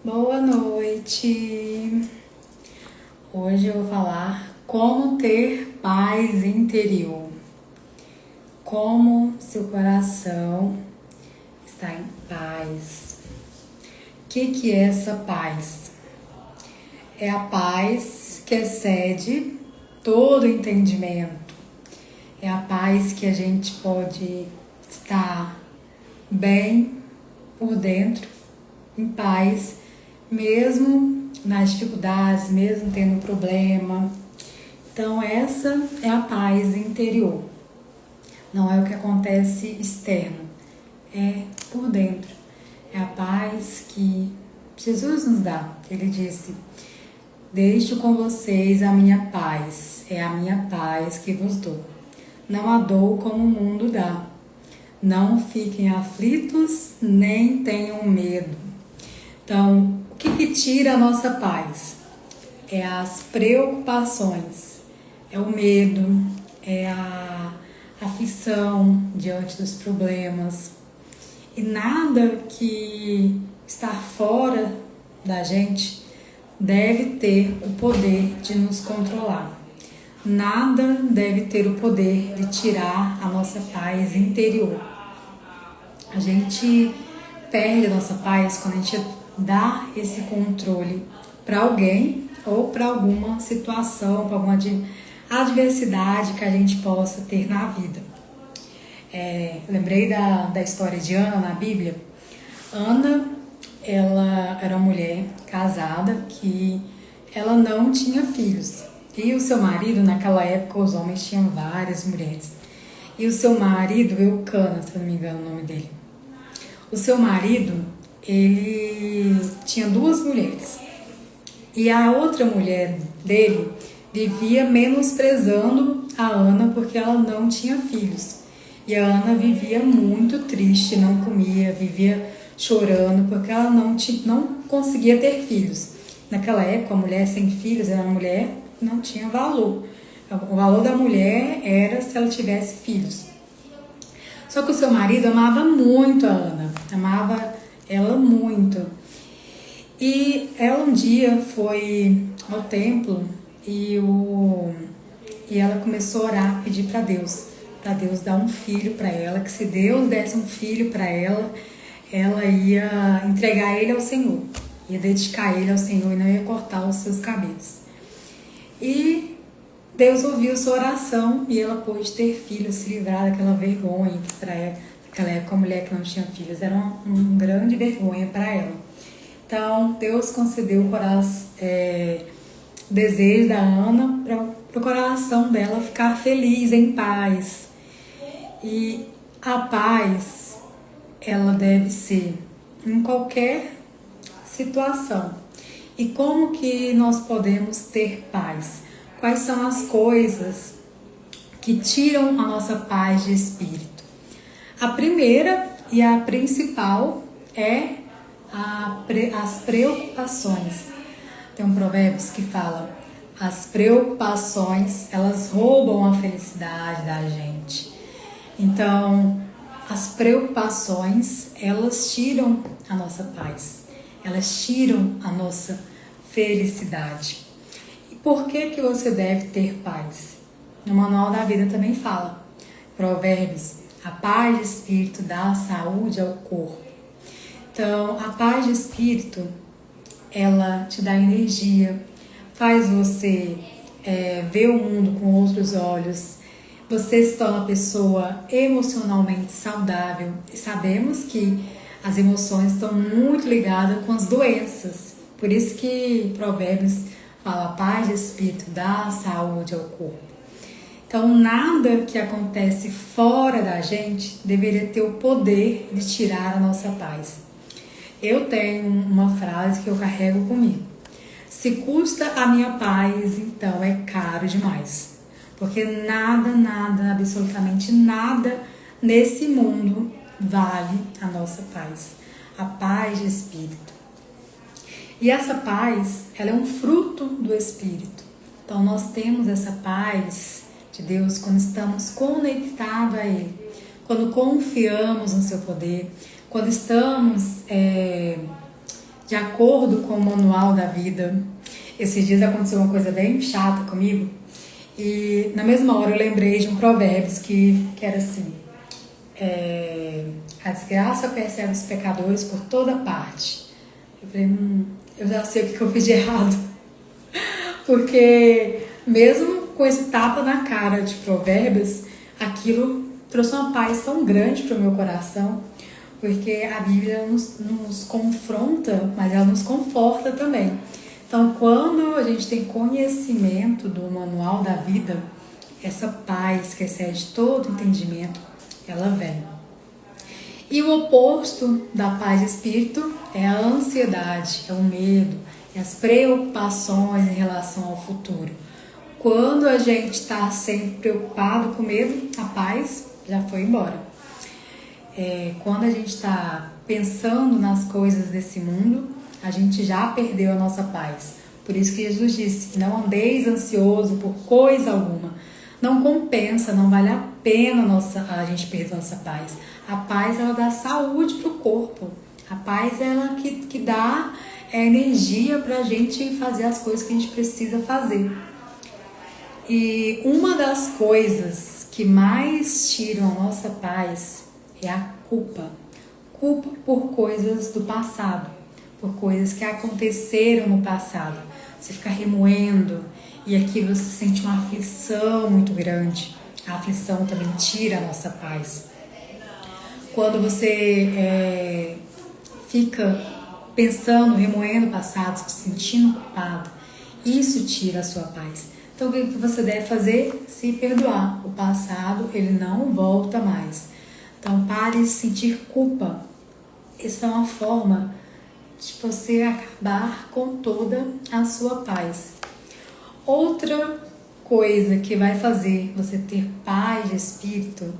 Boa noite! Hoje eu vou falar como ter paz interior. Como seu coração está em paz. O que é essa paz? É a paz que excede todo entendimento. É a paz que a gente pode estar bem por dentro, em paz, mesmo nas dificuldades, mesmo tendo problema. Então essa é a paz interior. Não é o que acontece externo, é por dentro. É a paz que Jesus nos dá. Ele disse: deixo com vocês a minha paz, é a minha paz que vos dou. Não a dou como o mundo dá. Não fiquem aflitos, nem tenham medo. Então, o que tira a nossa paz? É as preocupações, é o medo, é a aflição diante dos problemas. E nada que está fora da gente deve ter o poder de nos controlar. Nada deve ter o poder de tirar a nossa paz interior. A gente perde a nossa paz quando a gente dá esse controle para alguém ou para alguma situação, para alguma adversidade que a gente possa ter na vida. Lembrei da história de Ana na Bíblia. Ana, ela era uma mulher casada que ela não tinha filhos. E o seu marido, naquela época, os homens tinham várias mulheres. E o seu marido, Eucana, se eu não me engano o nome dele. O seu marido, ele tinha 2 mulheres. E a outra mulher dele vivia menosprezando a Ana porque ela não tinha filhos. E a Ana vivia muito triste, não comia, vivia chorando porque ela não conseguia ter filhos. Naquela época, a mulher sem filhos era uma mulher que não tinha valor. O valor da mulher era se ela tivesse filhos. Só que o seu marido amava muito a Ana, amava ela muito. E ela um dia foi ao templo e ela começou a orar, pedir para Deus dar um filho para ela, que se Deus desse um filho para ela, ela ia entregar ele ao Senhor, ia dedicar ele ao Senhor e não ia cortar os seus cabelos. E Deus ouviu sua oração e ela pôde ter filhos, se livrar daquela vergonha que para ela, naquela época a mulher que não tinha filhos era uma grande vergonha para ela. Então Deus concedeu o desejo da Ana para o coração dela ficar feliz, em paz. E a paz, ela deve ser em qualquer situação. E como que nós podemos ter paz? Quais são as coisas que tiram a nossa paz de espírito? A primeira e a principal é as preocupações. Tem um provérbio que fala: as preocupações, elas roubam a felicidade da gente. Então, as preocupações, elas tiram a nossa paz, elas tiram a nossa felicidade. Por que você deve ter paz? No Manual da Vida também fala. Provérbios: a paz de espírito dá saúde ao corpo. Então, a paz de espírito, ela te dá energia, faz você ver o mundo com outros olhos. Você se torna uma pessoa emocionalmente saudável. E sabemos que as emoções estão muito ligadas com as doenças. Por isso que Provérbios fala: a paz de espírito dá saúde ao corpo. Então, nada que acontece fora da gente deveria ter o poder de tirar a nossa paz. Eu tenho uma frase que eu carrego comigo: se custa a minha paz, então é caro demais. Porque nada, absolutamente nada nesse mundo vale a nossa paz. A paz de espírito. E essa paz, ela é um fruto do Espírito. Então nós temos essa paz de Deus quando estamos conectados a Ele, quando confiamos no seu poder, quando estamos de acordo com o manual da vida. Esses dias aconteceu uma coisa bem chata comigo e na mesma hora eu lembrei de um provérbios que era assim: a desgraça persegue os pecadores por toda parte. Eu falei, eu já sei o que eu fiz de errado. Porque mesmo com esse tapa na cara de provérbios, aquilo trouxe uma paz tão grande para o meu coração, porque a Bíblia nos confronta, mas ela nos conforta também. Então, quando a gente tem conhecimento do manual da vida, essa paz que excede todo entendimento, ela vem. E o oposto da paz de espírito é a ansiedade, é o medo, é as preocupações em relação ao futuro. Quando a gente está sempre preocupado com medo, a paz já foi embora. Quando a gente está pensando nas coisas desse mundo, a gente já perdeu a nossa paz. Por isso que Jesus disse: não andeis ansioso por coisa alguma. Não compensa, não vale a pena a gente perder a nossa paz. A paz, ela dá saúde para o corpo. A paz, ela que dá energia para a gente fazer as coisas que a gente precisa fazer. E uma das coisas que mais tiram a nossa paz é a culpa. Culpa por coisas do passado, por coisas que aconteceram no passado. Você fica remoendo e aquilo você sente uma aflição muito grande. A aflição também tira a nossa paz. Quando você fica pensando, remoendo o passado, se sentindo culpado, isso tira a sua paz. Então o que você deve fazer? Se perdoar. O passado, ele não volta mais. Então pare de sentir culpa. Essa é uma forma de você acabar com toda a sua paz. Outra coisa que vai fazer você ter paz de espírito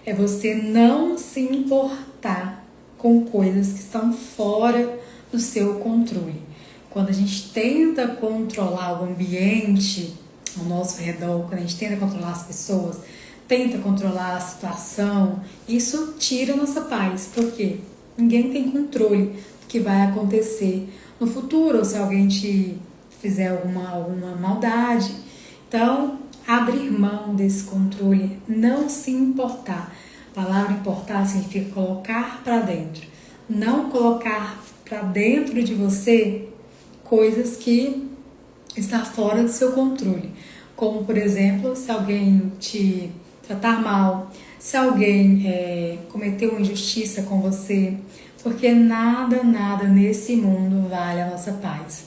é você não se importar com coisas que estão fora do seu controle. Quando a gente tenta controlar o ambiente ao nosso redor, quando a gente tenta controlar as pessoas, tenta controlar a situação, isso tira a nossa paz. Por quê? Ninguém tem controle do que vai acontecer no futuro, ou se alguém te fizer alguma maldade. Então, abrir mão desse controle, não se importar. A palavra importar significa colocar para dentro. Não colocar para dentro de você coisas que estão fora do seu controle. Como, por exemplo, se alguém te tratar mal, se alguém cometeu uma injustiça com você, porque nada nesse mundo vale a nossa paz.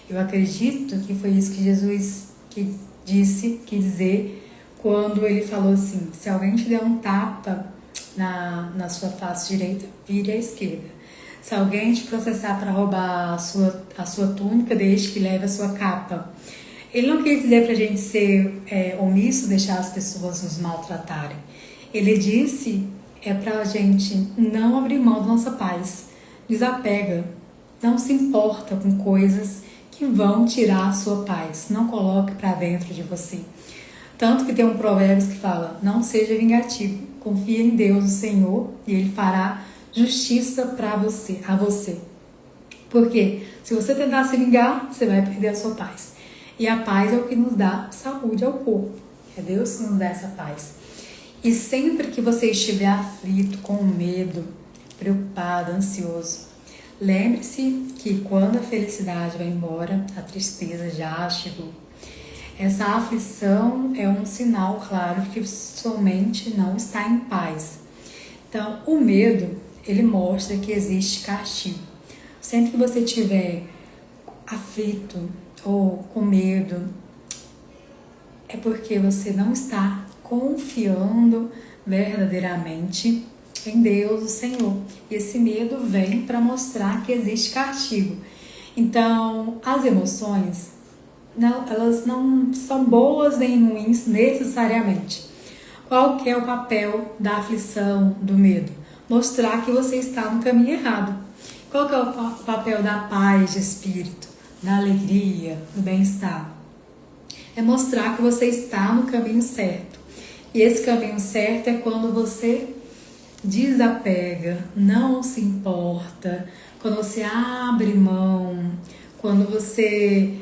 Eu acredito que foi isso que Jesus quis dizer quando ele falou assim: se alguém te der um tapa na sua face direita, vire à esquerda. Se alguém te processar para roubar a sua túnica, deixe que leve a sua capa. Ele não quer dizer para a gente ser omisso, deixar as pessoas nos maltratarem. Ele disse para a gente não abrir mão da nossa paz. Desapega, não se importa com coisas que vão tirar a sua paz. Não coloque para dentro de você. Tanto que tem um provérbio que fala: não seja vingativo, confia em Deus, o Senhor, e Ele fará justiça a você. Porque se você tentar se vingar, você vai perder a sua paz. E a paz é o que nos dá saúde ao corpo. É Deus que nos dá essa paz. E sempre que você estiver aflito, com medo, preocupado, ansioso, lembre-se que quando a felicidade vai embora, a tristeza já chegou. Essa aflição é um sinal claro que sua mente não está em paz. Então, o medo, ele mostra que existe castigo. Sempre que você estiver aflito ou com medo, é porque você não está confiando verdadeiramente em Deus, o Senhor. E esse medo vem para mostrar que existe castigo. Então, as emoções, elas não são boas nem ruins necessariamente. Qual que é o papel da aflição, do medo? Mostrar que você está no caminho errado. Qual que é o papel da paz de espírito, da alegria, do bem-estar? É mostrar que você está no caminho certo. E esse caminho certo é quando você desapega, não se importa, quando você abre mão, quando você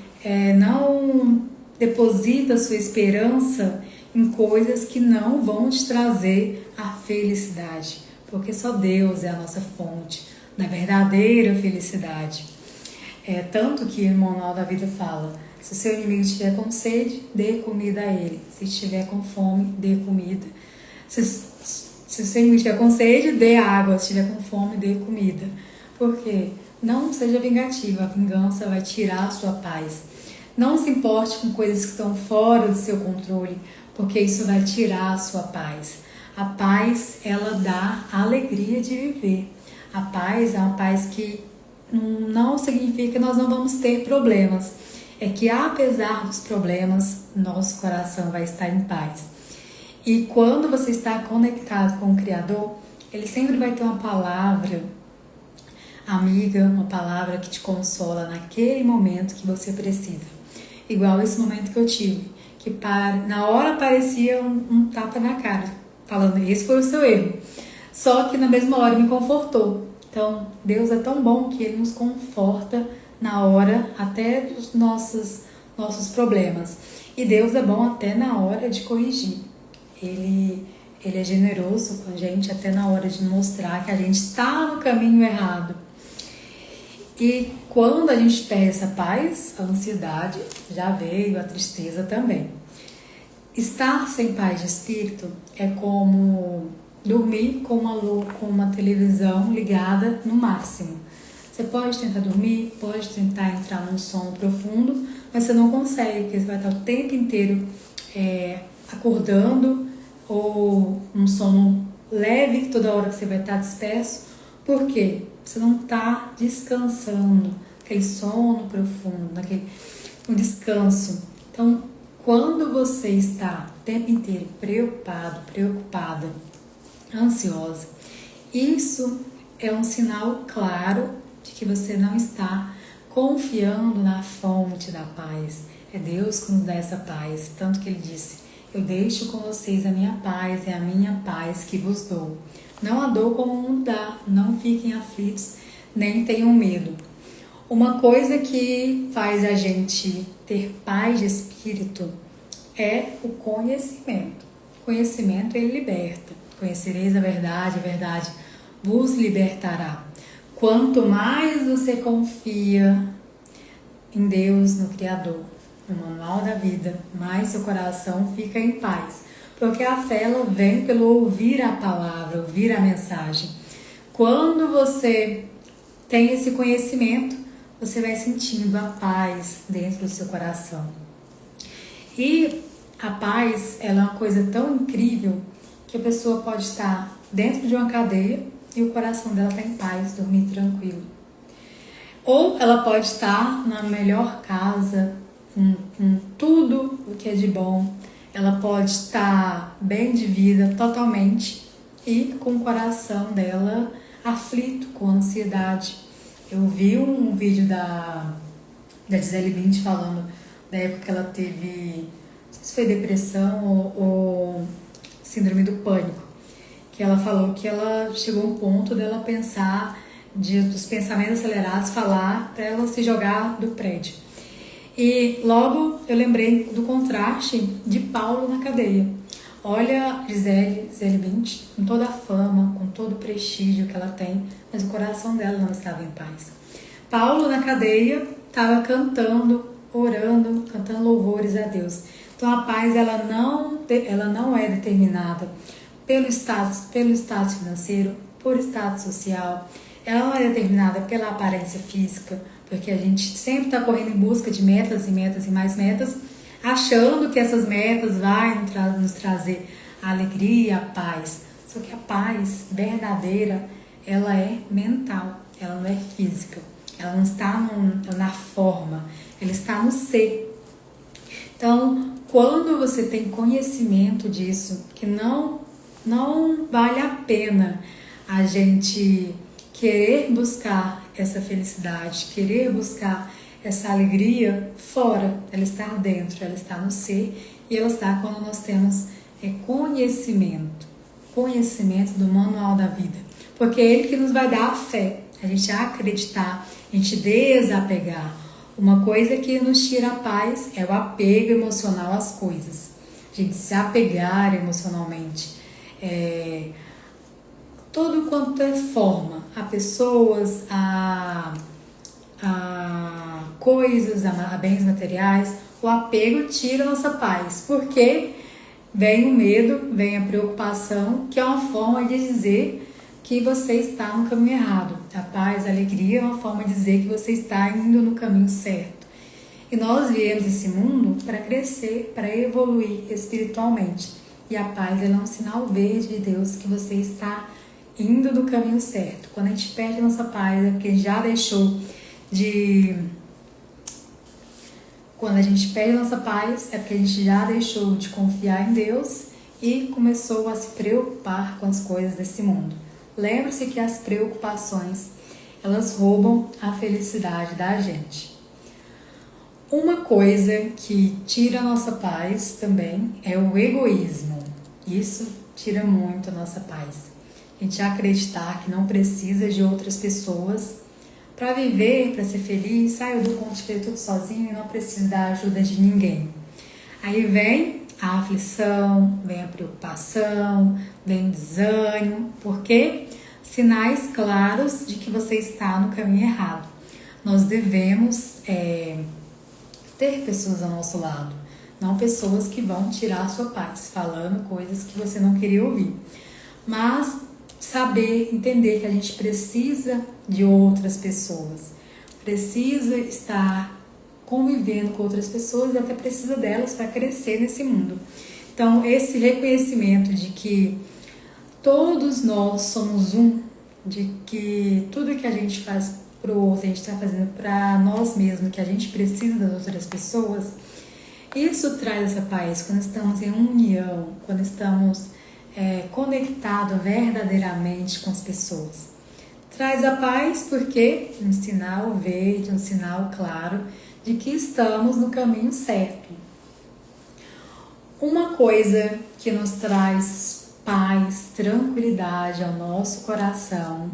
não deposita sua esperança em coisas que não vão te trazer a felicidade, porque só Deus é a nossa fonte da verdadeira felicidade. Tanto que o Manual da Vida fala: se o seu inimigo estiver com sede, dê comida a ele. Se estiver com fome, dê comida. Se o seu inimigo estiver com sede, dê água. Se estiver com fome, dê comida. Por quê? Não seja vingativo, a vingança vai tirar a sua paz. Não se importe com coisas que estão fora do seu controle, porque isso vai tirar a sua paz. A paz, ela dá a alegria de viver. A paz é uma paz que não significa que nós não vamos ter problemas. É que apesar dos problemas, nosso coração vai estar em paz. E quando você está conectado com o Criador, Ele sempre vai ter uma palavra amiga, uma palavra que te consola naquele momento que você precisa. Igual esse momento que eu tive, que na hora parecia um tapa na cara, falando: esse foi o seu erro. Só que na mesma hora me confortou. Então, Deus é tão bom que Ele nos conforta na hora até dos nossos problemas. E Deus é bom até na hora de corrigir. Ele é generoso com a gente até na hora de mostrar que a gente está no caminho errado. E quando a gente perde essa paz, a ansiedade já veio, a tristeza também. Estar sem paz de espírito é como dormir com uma televisão ligada no máximo. Você pode tentar dormir, pode tentar entrar num sono profundo, mas você não consegue, porque você vai estar o tempo inteiro acordando, ou um sono leve, toda hora que você vai estar disperso. Por quê? Você não está descansando, aquele sono profundo, um descanso. Então, quando você está o tempo inteiro preocupada, ansiosa, isso é um sinal claro de que você não está confiando na fonte da paz. É Deus que nos dá essa paz, tanto que Ele disse: eu deixo com vocês a minha paz, é a minha paz que vos dou. Não a dou como o mundo dá, não fiquem aflitos, nem tenham medo. Uma coisa que faz a gente ter paz de espírito é o conhecimento. O conhecimento, ele liberta. Conhecereis a verdade vos libertará. Quanto mais você confia em Deus, no Criador, no Manual da Vida, mais seu coração fica em paz. Porque a fé, ela vem pelo ouvir a palavra, ouvir a mensagem. Quando você tem esse conhecimento, você vai sentindo a paz dentro do seu coração. E a paz, ela é uma coisa tão incrível que a pessoa pode estar dentro de uma cadeia e o coração dela está em paz, dormir tranquilo. Ou ela pode estar na melhor casa, com tudo o que é de bom. Ela pode estar bem de vida totalmente e com o coração dela aflito, com ansiedade. Eu vi um vídeo da Gisele Bündchen falando da época que ela teve, não sei se foi depressão ou síndrome do pânico, que ela falou que ela chegou a um ponto dela pensar, dos pensamentos acelerados, falar para ela se jogar do prédio. E logo eu lembrei do contraste de Paulo na cadeia. Olha Gisele Bündchen, com toda a fama, com todo o prestígio que ela tem, mas o coração dela não estava em paz. Paulo na cadeia estava cantando, orando, cantando louvores a Deus. Então a paz, ela não é determinada pelo status financeiro, por status social. Ela não é determinada pela aparência física, porque a gente sempre está correndo em busca de metas e metas e mais metas, achando que essas metas vão nos trazer a alegria, a paz. Só que a paz verdadeira, ela é mental, ela não é física. Ela não está na forma, ela está no ser. Então, quando você tem conhecimento disso, que não vale a pena a gente querer buscar essa felicidade, querer buscar essa alegria fora, ela está dentro, ela está no ser, e ela está quando nós temos conhecimento. conhecimento do manual da vida. Porque é Ele que nos vai dar a fé, a gente acreditar, a gente desapegar. Uma coisa que nos tira a paz é o apego emocional às coisas. A gente se apegar emocionalmente. Todo quanto é forma, a pessoas, a coisas, a bens materiais, o apego tira a nossa paz. Porque vem o medo, vem a preocupação, que é uma forma de dizer que você está no caminho errado. A paz, a alegria é uma forma de dizer que você está indo no caminho certo. E nós viemos esse mundo para crescer, para evoluir espiritualmente. E a paz é um sinal verde de Deus que você está indo no caminho certo. Quando a gente perde a nossa paz é porque já deixou de... Quando a gente perde a nossa paz é porque a gente já deixou de confiar em Deus e começou a se preocupar com as coisas desse mundo. Lembre-se que as preocupações, elas roubam a felicidade da gente. Uma coisa que tira a nossa paz também é o egoísmo. Isso tira muito a nossa paz. A gente acreditar que não precisa de outras pessoas para viver, para ser feliz. Eu dou conta de fazer tudo sozinho e não preciso da ajuda de ninguém. Aí vem a aflição, vem a preocupação, vem o desânimo. Por quê? Sinais claros de que você está no caminho errado. Nós devemos ter pessoas ao nosso lado, não pessoas que vão tirar a sua paz, falando coisas que você não queria ouvir. Mas saber, entender que a gente precisa de outras pessoas, precisa estar convivendo com outras pessoas e até precisa delas para crescer nesse mundo. Então, esse reconhecimento de que todos nós somos um, de que tudo que a gente faz para o outro, a gente está fazendo para nós mesmos, que a gente precisa das outras pessoas, isso traz essa paz quando estamos em união, quando estamos conectados verdadeiramente com as pessoas. Traz a paz porque um sinal verde, um sinal claro de que estamos no caminho certo. Uma coisa que nos traz paz, tranquilidade ao nosso coração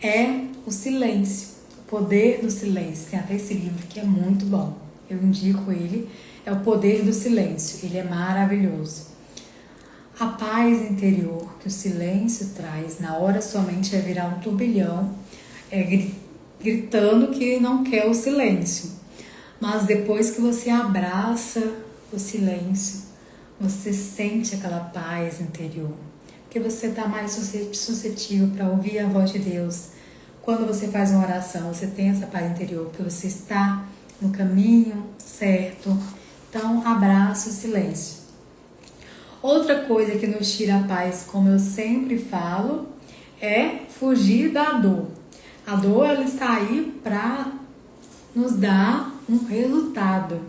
é o silêncio, o poder do silêncio. Tem até esse livro que é muito bom, eu indico ele, é o poder do silêncio, ele é maravilhoso. A paz interior que o silêncio traz, na hora sua mente vai virar um turbilhão, gritando que não quer o silêncio. Mas depois que você abraça o silêncio, você sente aquela paz interior, porque você está mais suscetível para ouvir a voz de Deus. Quando você faz uma oração, você tem essa paz interior, porque você está no caminho certo. Então, abraça o silêncio. Outra coisa que nos tira a paz, como eu sempre falo, é fugir da dor. A dor, ela está aí para nos dar um resultado.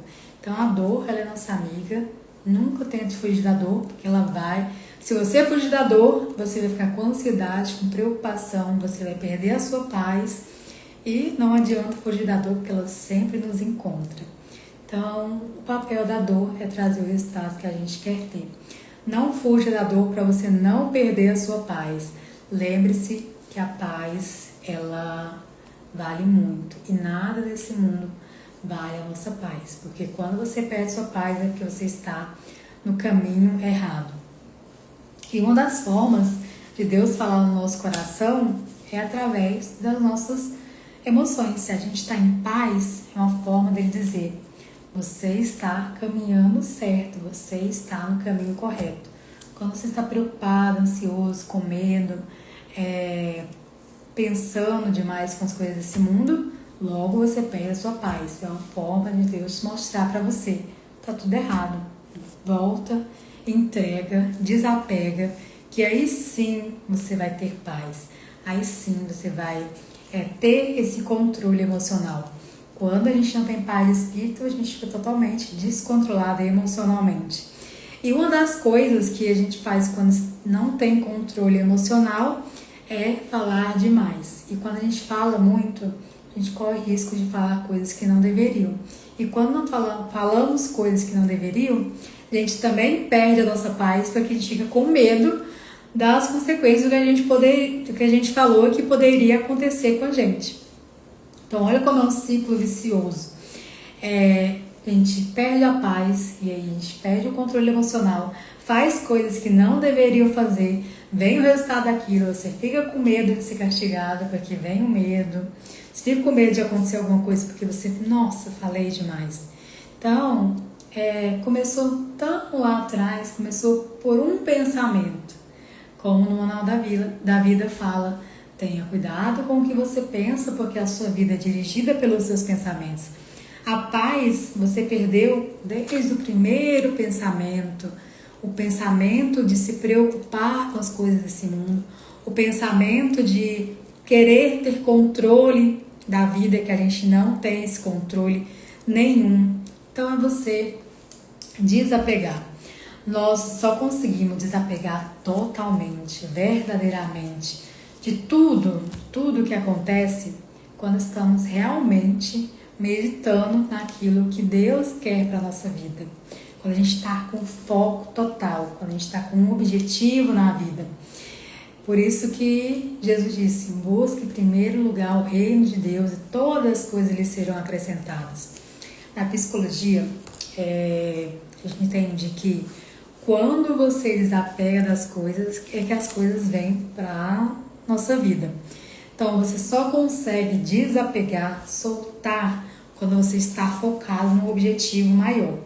Então, a dor, ela é nossa amiga. Nunca tente fugir da dor, porque ela vai... Se você fugir da dor, você vai ficar com ansiedade, com preocupação, você vai perder a sua paz. E não adianta fugir da dor, porque ela sempre nos encontra. Então, o papel da dor é trazer o resultado que a gente quer ter. Não fuja da dor para você não perder a sua paz. Lembre-se que a paz, ela vale muito. E nada desse mundo vale a nossa paz. Porque quando você perde sua paz é porque você está no caminho errado. E uma das formas de Deus falar no nosso coração é através das nossas emoções. Se a gente está em paz, é uma forma dele dizer: você está caminhando certo, você está no caminho correto. Quando você está preocupado, ansioso, com medo, pensando demais com as coisas desse mundo, logo você perde a sua paz. É uma forma de Deus mostrar para você: está tudo errado. Volta, entrega, desapega, que aí sim você vai ter paz. Aí sim você vai ter esse controle emocional. Quando a gente não tem paz de espírito, a gente fica totalmente descontrolado emocionalmente. E uma das coisas que a gente faz quando não tem controle emocional é falar demais. E quando a gente fala muito, a gente corre risco de falar coisas que não deveriam. E quando não falamos coisas que não deveriam, a gente também perde a nossa paz, porque a gente fica com medo das consequências do que a gente falou que poderia acontecer com a gente. Então, olha como é um ciclo vicioso. A gente perde a paz e aí a gente perde o controle emocional, faz coisas que não deveriam fazer, vem o resultado daquilo, você fica com medo de ser castigado porque vem o medo, você fica com medo de acontecer alguma coisa porque você, nossa, falei demais. Então, começou tão lá atrás, começou por um pensamento, como no Manual da Vida fala, tenha cuidado com o que você pensa, porque a sua vida é dirigida pelos seus pensamentos. A paz você perdeu desde o primeiro pensamento, o pensamento de se preocupar com as coisas desse mundo, o pensamento de querer ter controle da vida, que a gente não tem esse controle nenhum. Então é você desapegar. Nós só conseguimos desapegar totalmente, verdadeiramente, de tudo que acontece quando estamos realmente meditando naquilo que Deus quer para a nossa vida. Quando a gente está com foco total, quando a gente está com um objetivo na vida. Por isso que Jesus disse, busque em primeiro lugar o reino de Deus e todas as coisas lhe serão acrescentadas. Na psicologia, a gente entende que quando você desapega das coisas, é que as coisas vêm para a nossa vida. Então, você só consegue desapegar, soltar, quando você está focado no objetivo maior.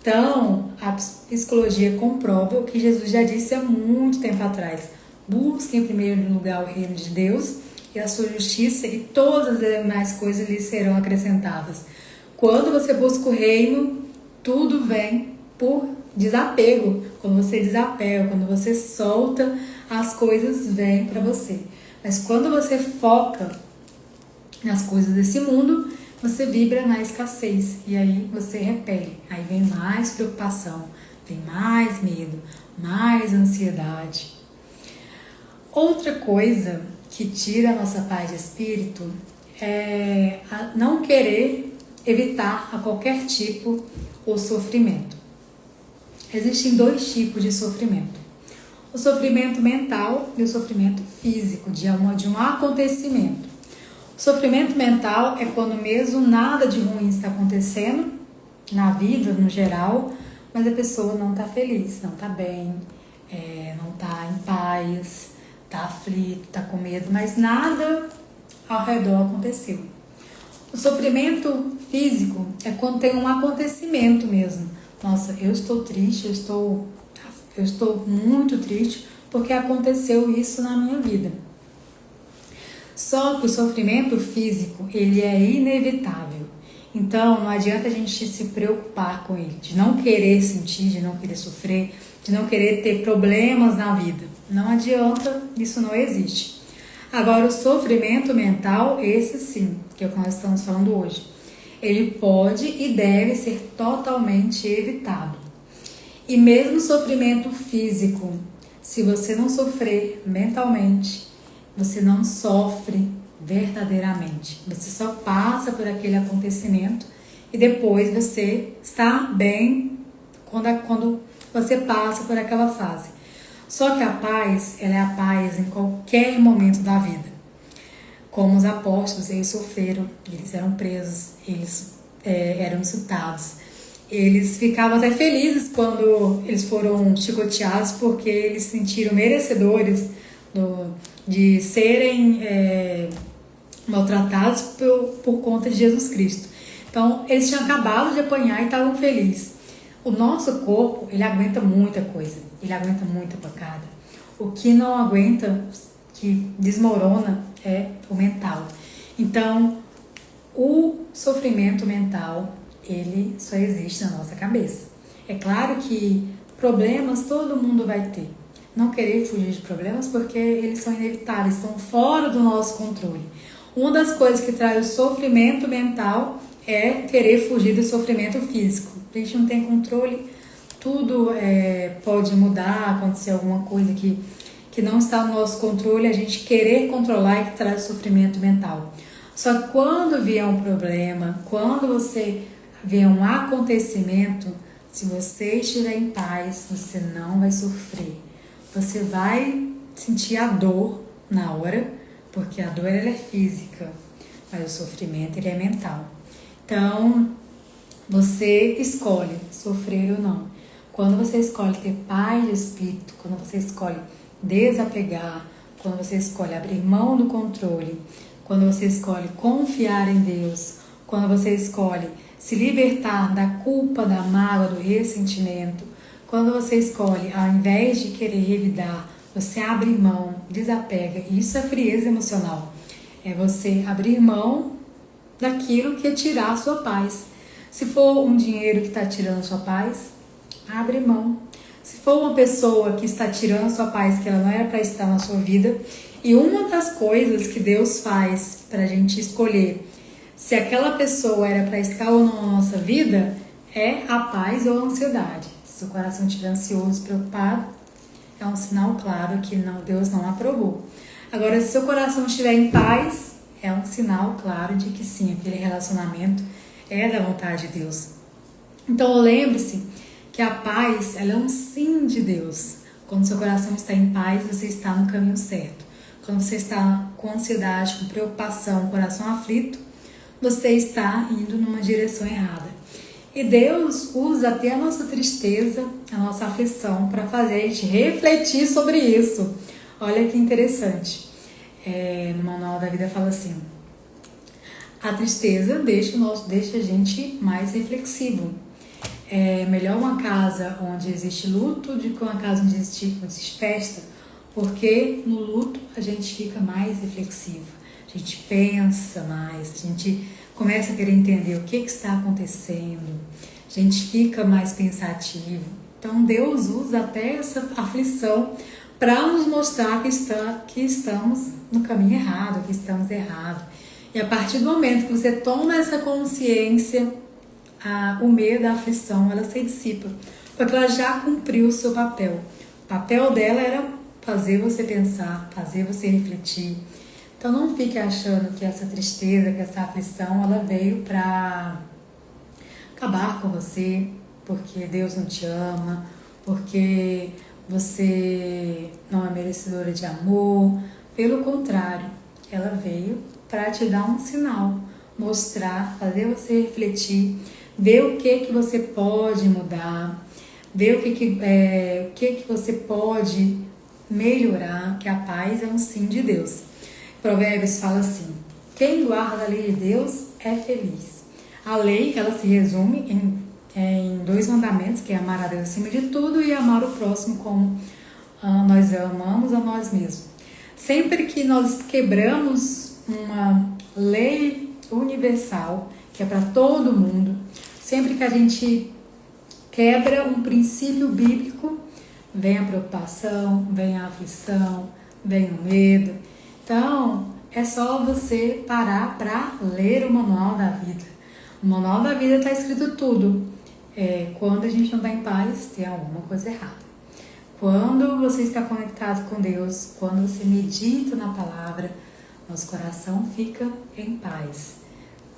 Então, a psicologia comprova o que Jesus já disse há muito tempo atrás. Busque em primeiro lugar o reino de Deus e a sua justiça, e todas as demais coisas lhe serão acrescentadas. Quando você busca o reino, tudo vem por desapego. Quando você desapega, quando você solta, as coisas vêm para você. Mas quando você foca nas coisas desse mundo, você vibra na escassez e aí você repele. Aí vem mais preocupação, vem mais medo, mais ansiedade. Outra coisa que tira a nossa paz de espírito é não querer evitar a qualquer tipo o sofrimento. Existem dois tipos de sofrimento. O sofrimento mental e o sofrimento físico, de um acontecimento. O sofrimento mental é quando mesmo nada de ruim está acontecendo na vida, no geral, mas a pessoa não está feliz, não está bem, não está em paz, está aflito, está com medo, mas nada ao redor aconteceu. O sofrimento físico é quando tem um acontecimento mesmo. Nossa, eu estou triste, eu estou muito triste porque aconteceu isso na minha vida. Só que o sofrimento físico, ele é inevitável. Então, não adianta a gente se preocupar com ele, de não querer sentir, de não querer sofrer, de não querer ter problemas na vida. Não adianta, isso não existe. Agora, o sofrimento mental, esse sim, que é o que nós estamos falando hoje, ele pode e deve ser totalmente evitado. E mesmo o sofrimento físico, se você não sofrer mentalmente, você não sofre verdadeiramente. Você só passa por aquele acontecimento e depois você está bem quando você passa por aquela fase. Só que a paz, ela é a paz em qualquer momento da vida. Como os apóstolos, eles sofreram, eles eram presos, eles eram insultados. Eles ficavam até felizes quando eles foram chicoteados, porque eles se sentiram merecedores de serem maltratados por conta de Jesus Cristo. Então, eles tinham acabado de apanhar e estavam felizes. O nosso corpo, ele aguenta muita coisa, ele aguenta muita pancada. O que não aguenta, que desmorona, é o mental. Então, o sofrimento mental, ele só existe na nossa cabeça. É claro que problemas todo mundo vai ter. Não querer fugir de problemas porque eles são inevitáveis, estão fora do nosso controle. Uma das coisas que traz o sofrimento mental é querer fugir do sofrimento físico. A gente não tem controle, tudo pode mudar, acontecer alguma coisa que não está no nosso controle, a gente querer controlar e que traz sofrimento mental. Só que quando vier um problema, quando você vier um acontecimento, se você estiver em paz, você não vai sofrer. Você vai sentir a dor na hora, porque a dor ela é física, mas o sofrimento ele é mental. Então, você escolhe sofrer ou não. Quando você escolhe ter paz de espírito, quando você escolhe desapegar, quando você escolhe abrir mão do controle, quando você escolhe confiar em Deus, quando você escolhe se libertar da culpa, da mágoa, do ressentimento, quando você escolhe, ao invés de querer revidar, você abre mão, desapega. Isso é frieza emocional. É você abrir mão daquilo que é tirar a sua paz. Se for um dinheiro que está tirando a sua paz, abre mão. Se for uma pessoa que está tirando a sua paz, que ela não era para estar na sua vida, e uma das coisas que Deus faz para a gente escolher se aquela pessoa era para estar ou não na nossa vida, é a paz ou a ansiedade. Se o coração estiver ansioso, preocupado, é um sinal claro que Deus não aprovou. Agora, se seu coração estiver em paz, é um sinal claro de que sim, aquele relacionamento é da vontade de Deus. Então, lembre-se que a paz, ela é um sim de Deus. Quando seu coração está em paz, você está no caminho certo. Quando você está com ansiedade, com preocupação, coração aflito, você está indo numa direção errada. E Deus usa até a nossa tristeza, a nossa aflição, para fazer a gente refletir sobre isso. Olha que interessante. No Manual da Vida fala assim: a tristeza deixa a gente mais reflexivo. É melhor uma casa onde existe luto do que uma casa onde existe festa, porque no luto a gente fica mais reflexivo, a gente pensa mais, a gente começa a querer entender o que está acontecendo, a gente fica mais pensativo. Então Deus usa até essa aflição para nos mostrar que estamos no caminho errado, que estamos errados. E a partir do momento que você toma essa consciência, o medo, a aflição, ela se dissipa, porque ela já cumpriu o seu papel. O papel dela era fazer você pensar, fazer você refletir. Então não fique achando que essa tristeza, que essa aflição, ela veio para acabar com você, porque Deus não te ama, porque você não é merecedora de amor. Pelo contrário, ela veio para te dar um sinal, mostrar, fazer você refletir, ver o que você pode mudar, ver o que você pode melhorar, que a paz é um sim de Deus. Provérbios fala assim: quem guarda a lei de Deus é feliz. A lei, ela se resume em 2 mandamentos, que é amar a Deus acima de tudo e amar o próximo como nós amamos a nós mesmos. Sempre que nós quebramos uma lei universal, que é para todo mundo, sempre que a gente quebra um princípio bíblico, vem a preocupação, vem a aflição, vem o medo. Então, é só você parar para ler o Manual da Vida. O Manual da Vida está escrito tudo. Quando a gente não está em paz, tem alguma coisa errada. Quando você está conectado com Deus, quando você medita na palavra, nosso coração fica em paz.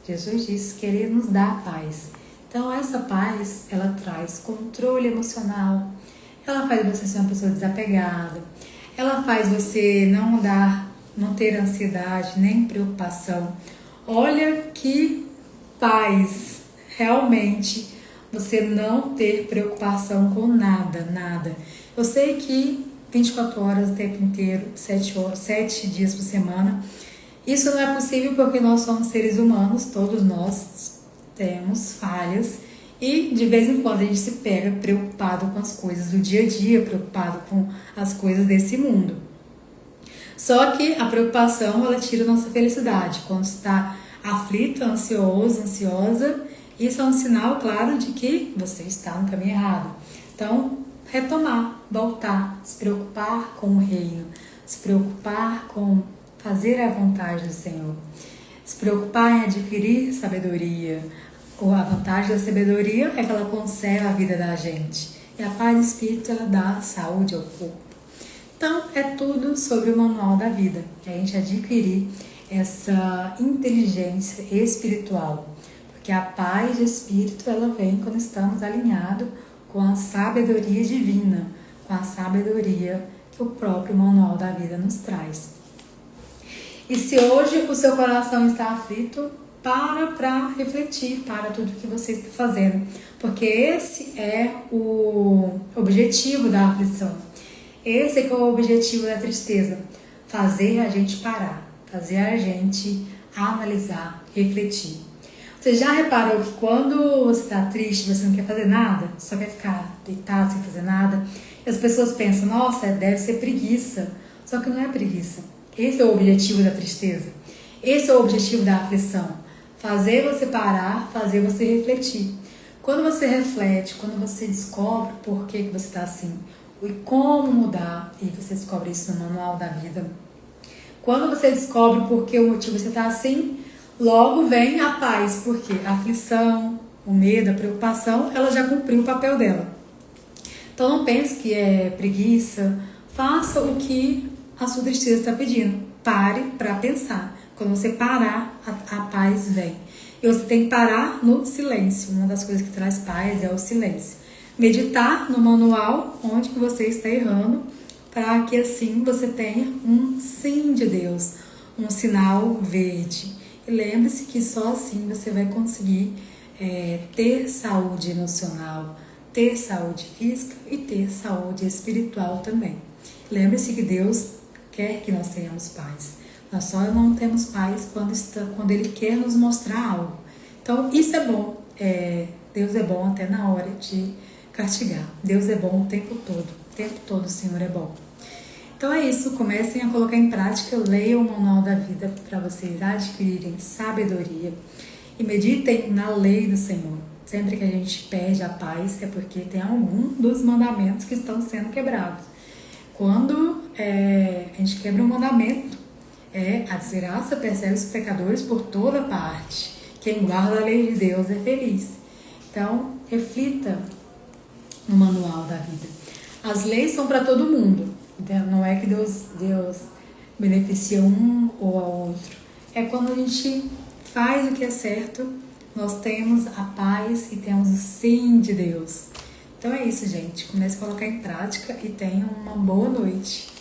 Jesus disse que Ele nos dá paz. Então, essa paz, ela traz controle emocional, ela faz você ser uma pessoa desapegada, ela faz você não ter ansiedade, nem preocupação. Olha que paz, realmente, você não ter preocupação com nada, nada. Eu sei que 24 horas o tempo inteiro, 7 dias por semana, isso não é possível porque nós somos seres humanos, todos nós temos falhas e de vez em quando a gente se pega preocupado com as coisas do dia a dia, preocupado com as coisas desse mundo. Só que a preocupação, ela tira a nossa felicidade. Quando está aflito, ansioso, ansiosa, isso é um sinal claro de que você está no caminho errado. Então, retomar, voltar, se preocupar com o reino, se preocupar com fazer a vontade do Senhor, se preocupar em adquirir sabedoria. A vantagem da sabedoria é que ela conserva a vida da gente. E a paz do Espírito, ela dá saúde ao corpo. Então, é tudo sobre o Manual da Vida. A gente adquirir essa inteligência espiritual. Porque a paz do Espírito, ela vem quando estamos alinhados com a sabedoria divina, com a sabedoria que o próprio Manual da Vida nos traz. E se hoje o seu coração está aflito, para refletir, para tudo que você está fazendo, porque esse é o objetivo da aflição, esse é que é o objetivo da tristeza, fazer a gente parar, fazer a gente analisar, refletir. Você já reparou que quando você está triste, você não quer fazer nada, só quer ficar deitado sem fazer nada, e as pessoas pensam, nossa, deve ser preguiça, só que não é preguiça. Esse é o objetivo da tristeza, esse é o objetivo da aflição. Fazer você parar, fazer você refletir. Quando você reflete, quando você descobre por que você está assim e como mudar, e você descobre isso no Manual da Vida. Quando você descobre por que o motivo você está assim, logo vem a paz, porque a aflição, o medo, a preocupação, ela já cumpriu o papel dela. Então não pense que é preguiça, faça o que a sua tristeza está pedindo. Pare para pensar. Quando você parar, a paz vem. E você tem que parar no silêncio. Uma das coisas que traz paz é o silêncio. Meditar no manual onde que você está errando, para que assim você tenha um sim de Deus, um sinal verde. E lembre-se que só assim você vai conseguir ter saúde emocional, ter saúde física e ter saúde espiritual também. Lembre-se que Deus quer que nós tenhamos paz. Nós só não temos paz quando Ele quer nos mostrar algo. Então, isso é bom. Deus é bom até na hora de castigar. Deus é bom o tempo todo. O tempo todo o Senhor é bom. Então é isso. Comecem a colocar em prática. Leiam o Manual da Vida para vocês adquirirem sabedoria. E meditem na lei do Senhor. Sempre que a gente perde a paz, é porque tem algum dos mandamentos que estão sendo quebrados. Quando a gente quebra um mandamento, a desgraça persegue os pecadores por toda parte. Quem guarda a lei de Deus é feliz. Então, reflita no Manual da Vida. As leis são para todo mundo. Não é que Deus beneficia um ou ao outro. É quando a gente faz o que é certo, nós temos a paz e temos o sim de Deus. Então é isso, gente. Comece a colocar em prática e tenham uma boa noite.